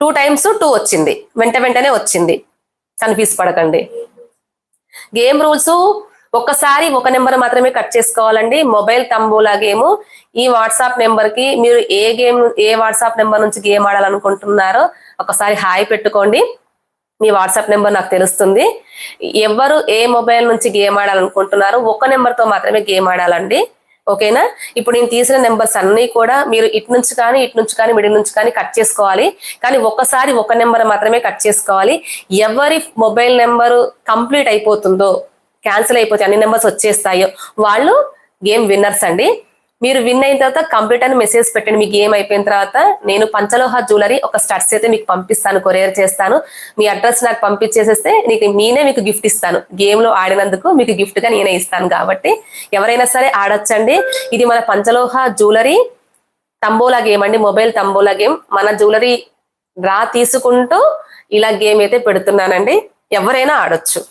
2 times 2 వచ్చింది, వెంటనే వచ్చింది, కన్ఫ్యూజ్ పడకండి. గేమ్ రూల్స్ ఒక్కసారి ఒక నెంబర్ మాత్రమే కట్ చేసుకోవాలండి. మొబైల్ తంబోలా గేమ్ ఈ వాట్సాప్ నెంబర్ కి మీరు ఏ వాట్సాప్ నెంబర్ నుంచి గేమ్ ఆడాలనుకుంటున్నారో ఒకసారి హాయ్ పెట్టుకోండి. మీ వాట్సాప్ నెంబర్ నాకు తెలుస్తుంది. ఎవరు ఏ మొబైల్ నుంచి గేమ్ ఆడాలనుకుంటున్నారో ఒక నెంబర్ తో మాత్రమే గేమ్ ఆడాలండి. ఓకేనా? ఇప్పుడు నేను తీసిన నెంబర్స్ అన్ని కూడా మీరు ఇటు నుంచి కానీ మిడిల్ నుంచి కానీ కట్ చేసుకోవాలి. కానీ ఒక్కసారి ఒక నెంబర్ మాత్రమే కట్ చేసుకోవాలి. ఎవరి మొబైల్ నెంబరు కంప్లీట్ అయిపోతుందో, క్యాన్సిల్ అయిపోతే అన్ని నెంబర్స్ వచ్చేస్తాయో వాళ్ళు గేమ్ విన్నర్స్ అండి. మీరు విన్ అయిన తర్వాత కంప్లీట్ అని మెసేజ్ పెట్టండి. మీ గేమ్ అయిపోయిన తర్వాత నేను పంచలోహ జ్యువెలరీ ఒక స్టడ్స్ అయితే మీకు పంపిస్తాను, కొరియర్ చేస్తాను. మీ అడ్రస్ నాకు పంపించేసేస్తే మీకు గిఫ్ట్ ఇస్తాను. గేమ్ లో ఆడినందుకు మీకు గిఫ్ట్ గా నేనే ఇస్తాను. కాబట్టి ఎవరైనా సరే ఆడొచ్చండి. ఇది మన పంచలోహ జ్యువెలరీ తంబోలా గేమ్ అండి, మొబైల్ తంబోలా గేమ్. మన జ్యువెలరీ డ్రా తీసుకుంటూ ఇలా గేమ్ అయితే పెడుతున్నానండి. ఎవరైనా ఆడొచ్చు.